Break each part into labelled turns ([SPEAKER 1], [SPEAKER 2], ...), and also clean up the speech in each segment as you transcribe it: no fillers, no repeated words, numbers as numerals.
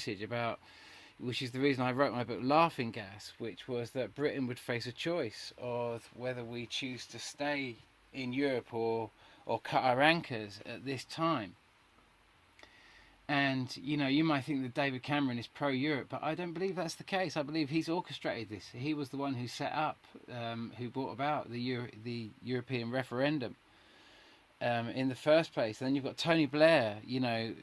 [SPEAKER 1] message about, which is the reason I wrote my book Laughing Gas, which was that Britain would face a choice of whether we choose to stay in Europe or cut our anchors at this time. And, you know, you might think that David Cameron is pro-Europe, but I don't believe that's the case. I believe he's orchestrated this. He was the one who set up, who brought about the European referendum in the first place. And then you've got Tony Blair, you know,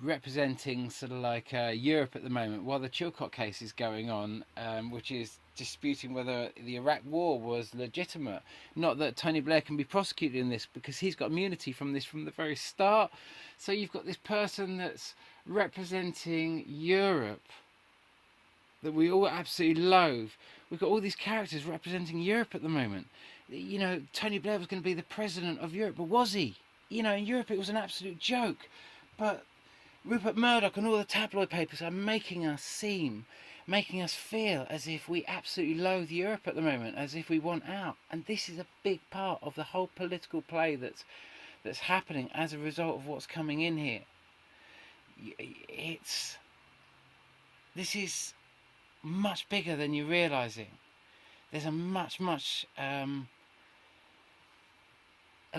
[SPEAKER 1] representing sort of like Europe at the moment, while the Chilcot case is going on, which is disputing whether the Iraq war was legitimate. Not that Tony Blair can be prosecuted in this, because he's got immunity from this from the very start. So you've got this person that's representing Europe that we all absolutely loathe. We've got all these characters representing Europe at the moment. You know, Tony Blair was going to be the president of Europe, but was he? You know, in Europe it was an absolute joke. But Rupert Murdoch and all the tabloid papers are making us feel as if we absolutely loathe Europe at the moment, as if we want out. And this is a big part of the whole political play that's happening as a result of what's coming in here. This is much bigger than you're realising. There's a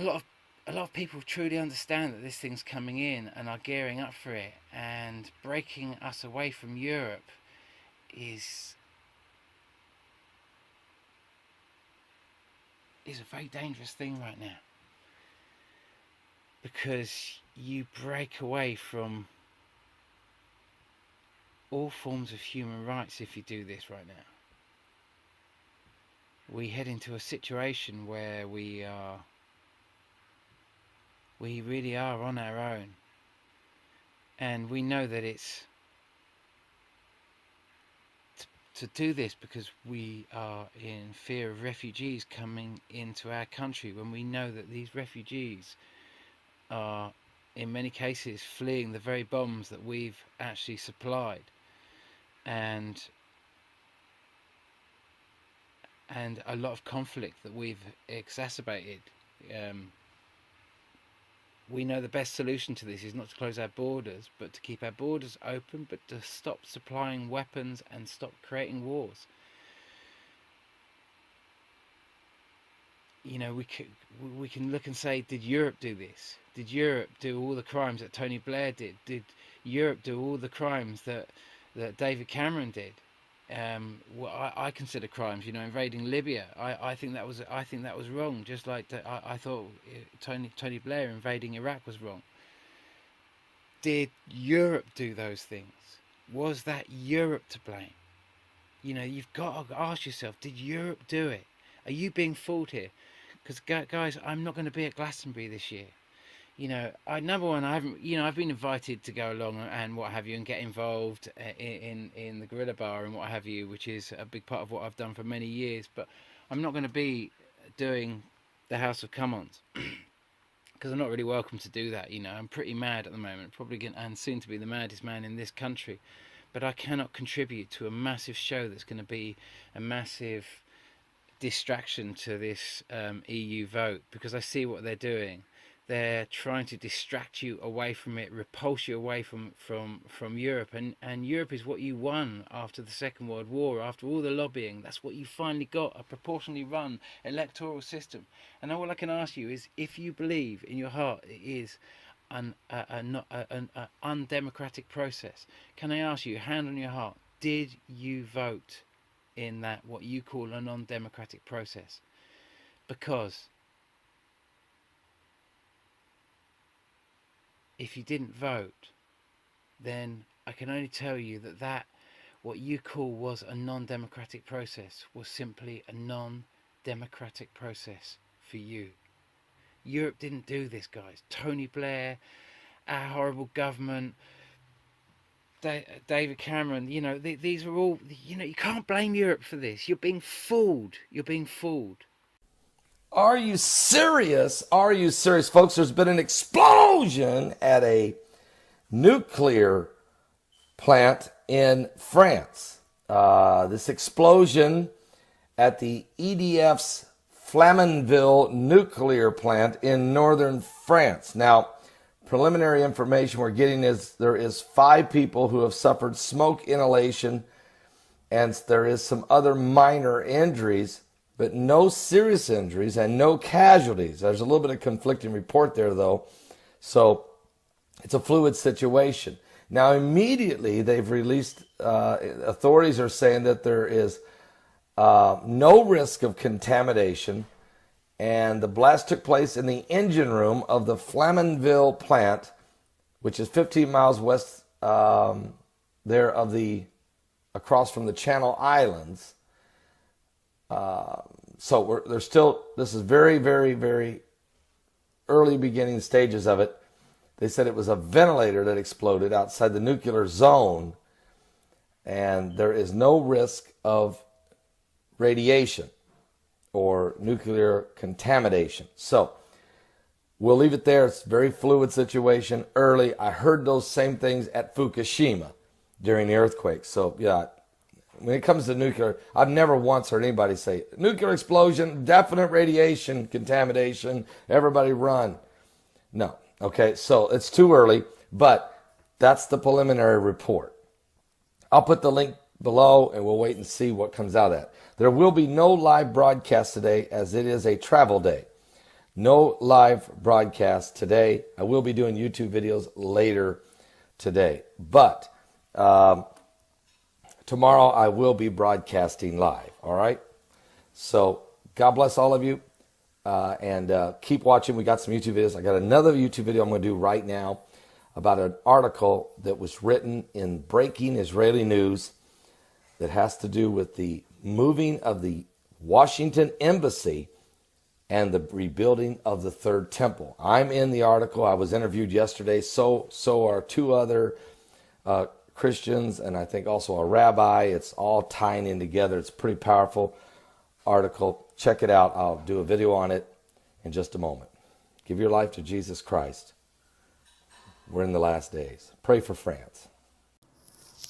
[SPEAKER 1] lot of people truly understand that this thing's coming in and are gearing up for it, and breaking us away from Europe is a very dangerous thing right now, because you break away from all forms of human rights if you do this right now. We head into a situation where we really are on our own, and we know that it's to do this because we are in fear of refugees coming into our country, when we know that these refugees are in many cases fleeing the very bombs that we've actually supplied, and a lot of conflict that we've exacerbated. We know the best solution to this is not to close our borders, but to keep our borders open, but to stop supplying weapons and stop creating wars. You know, we can look and say, did Europe do this? Did Europe do all the crimes that Tony Blair did? Did Europe do all the crimes that David Cameron did? What I consider crimes, you know, invading Libya. I think that was wrong. Just like I thought Tony Blair invading Iraq was wrong. Did Europe do those things? Was that Europe to blame? You know, you've got to ask yourself: did Europe do it? Are you being fooled here? Because guys, I'm not going to be at Glastonbury this year. You know, number one, I've been invited to go along and what have you, and get involved in the Gorilla Bar and what have you, which is a big part of what I've done for many years. But I'm not going to be doing the House of Commons because I'm not really welcome to do that. You know, I'm pretty mad at the moment, and soon to be the maddest man in this country. But I cannot contribute to a massive show that's going to be a massive distraction to this EU vote, because I see what they're doing. They're trying to distract you away from it, repulse you away from Europe. And Europe is what you won after the Second World War, after all the lobbying. That's what you finally got, a proportionally run electoral system. And all I can ask you is, if you believe in your heart it is an undemocratic process, can I ask you, hand on your heart, did you vote in that, what you call a non-democratic process? Because if you didn't vote, then I can only tell you that what you call was a non-democratic process was simply a non-democratic process for you. Europe didn't do this, guys. Tony Blair, our horrible government, David Cameron, you know, these are all, you know, you can't blame Europe for this. You're being fooled. You're being fooled.
[SPEAKER 2] Are you serious? Are you serious, folks? There's been an explosion at a nuclear plant in France. This explosion at the EDF's Flamanville nuclear plant in northern France. Now, preliminary information we're getting is there is 5 people who have suffered smoke inhalation, and there is some other minor injuries, but no serious injuries and no casualties. There's a little bit of conflicting report there, though. So it's a fluid situation. Now, immediately they've released, authorities are saying that there is no risk of contamination, and the blast took place in the engine room of the Flamanville plant, which is 15 miles west there of across from the Channel Islands. So there's still, this is very, very, very early beginning stages of it. They said it was a ventilator that exploded outside the nuclear zone, and there is no risk of radiation or nuclear contamination. So we'll leave it there. It's a very fluid situation, early. I heard those same things at Fukushima during the earthquake. So yeah, when it comes to nuclear, I've never once heard anybody say, nuclear explosion, definite radiation contamination, everybody run. No. Okay, so it's too early, but that's the preliminary report. I'll put the link below, and we'll wait and see what comes out of that. There will be no live broadcast today, as it is a travel day. No live broadcast today. I will be doing YouTube videos later today. But tomorrow I will be broadcasting live, all right? So God bless all of you. And keep watching. We got some YouTube videos. I got another YouTube video I'm going to do right now about an article that was written in Breaking Israeli News that has to do with the moving of the Washington Embassy and the rebuilding of the Third Temple. I'm in the article. I was interviewed yesterday. So are 2 other Christians, and I think also a rabbi. It's all tying in together. It's a pretty powerful article. Check it out. I'll do a video on it in just a moment. Give your life to Jesus Christ. We're in the last days. Pray for France.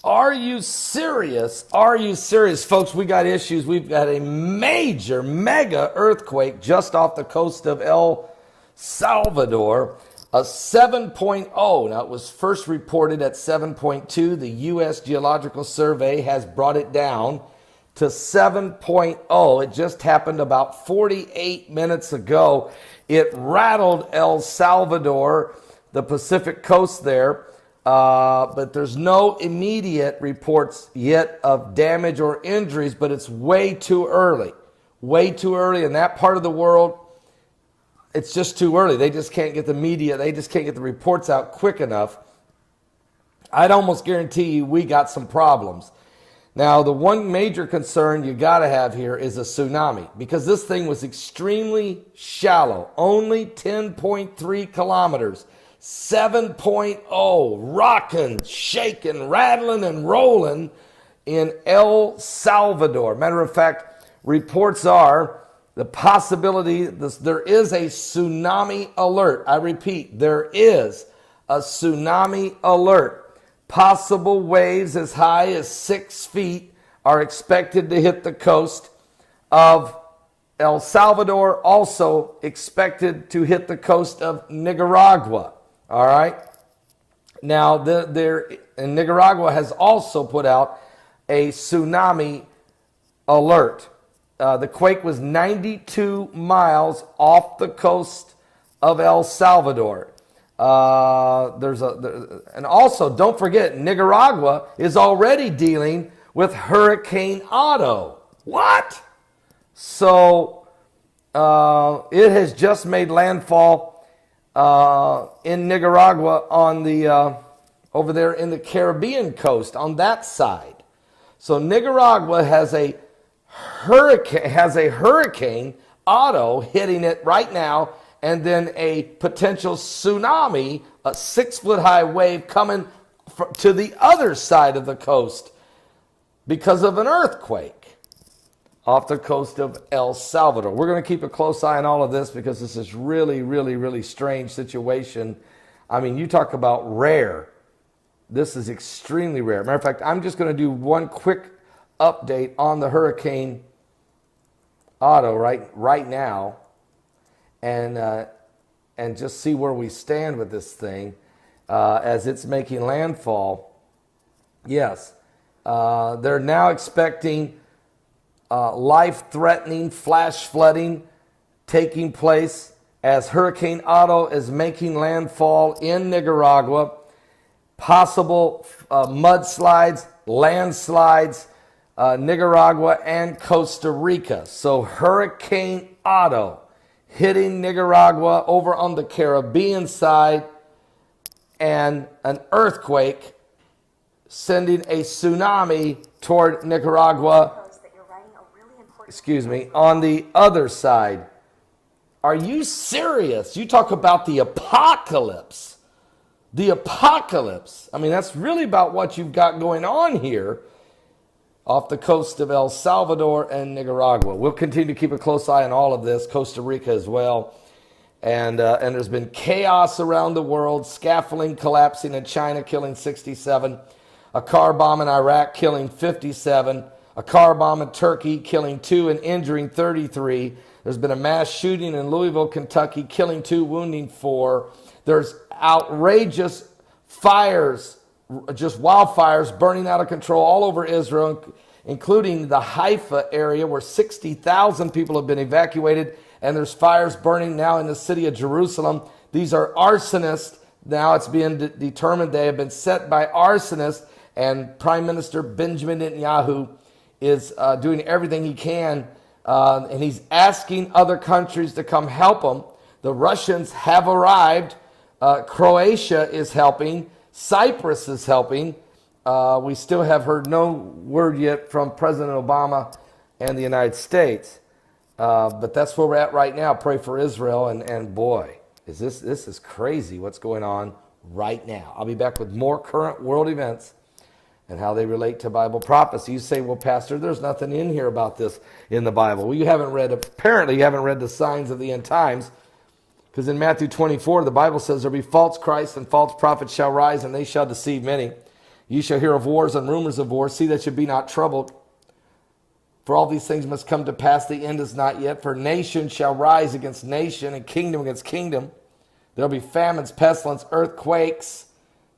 [SPEAKER 2] Are you serious? Are you serious? Folks, we got issues. We've got a major, mega earthquake just off the coast of El Salvador. A 7.0. Now, it was first reported at 7.2. The U.S. Geological Survey has brought it down to 7.0. It just happened about 48 minutes ago. It rattled El Salvador, the Pacific coast there, but there's no immediate reports yet of damage or injuries, but it's way too early. Way too early in that part of the world. It's just too early. They just can't get the media, they just can't get the reports out quick enough. I'd almost guarantee you we got some problems. Now, the one major concern you got to have here is a tsunami, because this thing was extremely shallow, only 10.3 kilometers, 7.0, rocking, shaking, rattling, and rolling in El Salvador. Matter of fact, reports are the possibility, there is a tsunami alert. I repeat, there is a tsunami alert. Possible waves as high as 6 feet are expected to hit the coast of El Salvador, also expected to hit the coast of Nicaragua. All right. Now, Nicaragua has also put out a tsunami alert. The quake was 92 miles off the coast of El Salvador. And also, don't forget, Nicaragua is already dealing with Hurricane Otto. What? So it has just made landfall in Nicaragua on the over there in the Caribbean coast on that side. So Nicaragua has a hurricane Otto hitting it right now, and then a potential tsunami, a 6-foot-high wave coming to the other side of the coast because of an earthquake off the coast of El Salvador. We're going to keep a close eye on all of this because this is really, really, really strange situation. I mean, you talk about rare. This is extremely rare. Matter of fact, I'm just going to do one quick update on the Hurricane Otto right now. And and just see where we stand with this thing as it's making landfall. Yes, they're now expecting life-threatening flash flooding taking place as Hurricane Otto is making landfall in Nicaragua. Possible mudslides, landslides, Nicaragua and Costa Rica. So Hurricane Otto hitting Nicaragua over on the Caribbean side, and an earthquake sending a tsunami toward Nicaragua, on the other side. Are you serious? You talk about the apocalypse. The apocalypse. I mean, that's really about what you've got going on here off the coast of El Salvador and Nicaragua. We'll continue to keep a close eye on all of this, Costa Rica as well. And there's been chaos around the world, scaffolding collapsing in China, killing 67, a car bomb in Iraq, killing 57, a car bomb in Turkey, killing 2 and injuring 33. There's been a mass shooting in Louisville, Kentucky, killing 2, wounding 4. There's outrageous fires, just wildfires burning out of control all over Israel, including the Haifa area where 60,000 people have been evacuated, and there's fires burning now in the city of Jerusalem. These are arsonists. Now it's being determined they have been set by arsonists, and Prime Minister Benjamin Netanyahu is doing everything he can, and he's asking other countries to come help him. The Russians have arrived. Croatia is helping. Cyprus is helping. We still have heard no word yet from President Obama and the United States. But that's where we're at right now. Pray for Israel. And boy, this is crazy what's going on right now. I'll be back with more current world events and how they relate to Bible prophecy. You say, well, Pastor, there's nothing in here about this in the Bible. Well, apparently you haven't read the signs of the end times, because in Matthew 24, the Bible says there'll be false Christs and false prophets shall rise, and they shall deceive many. You shall hear of wars and rumors of wars. See that you be not troubled. For all these things must come to pass. The end is not yet. For nation shall rise against nation, and kingdom against kingdom. There'll be famines, pestilence, earthquakes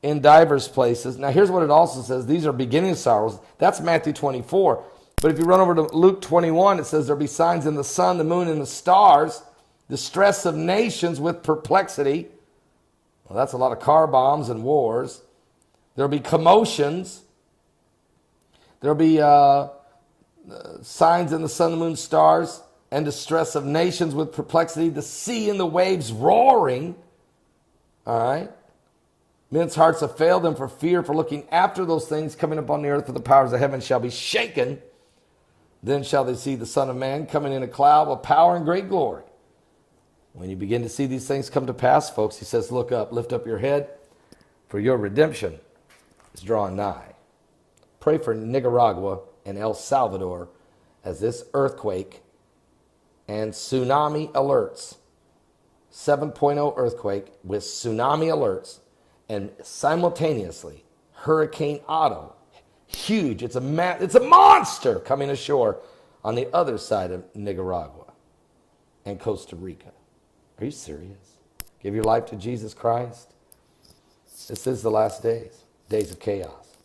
[SPEAKER 2] in divers places. Now here's what it also says. These are beginning sorrows. That's Matthew 24. But if you run over to Luke 21, it says there'll be signs in the sun, the moon, and the stars. Distress of nations with perplexity. Well, that's a lot of car bombs and wars. There'll be commotions. There'll be signs in the sun, the moon, stars, and distress of nations with perplexity. The sea and the waves roaring. All right. Men's hearts have failed them for fear, for looking after those things coming upon the earth, for the powers of heaven shall be shaken. Then shall they see the Son of Man coming in a cloud with power and great glory. When you begin to see these things come to pass, folks, he says, look up, lift up your head, for your redemption is drawing nigh. Pray for Nicaragua and El Salvador as this earthquake and tsunami alerts, 7.0 earthquake with tsunami alerts, and simultaneously Hurricane Otto, huge, it's a monster coming ashore on the other side of Nicaragua and Costa Rica. Are you serious? Give your life to Jesus Christ. This is the last days of chaos.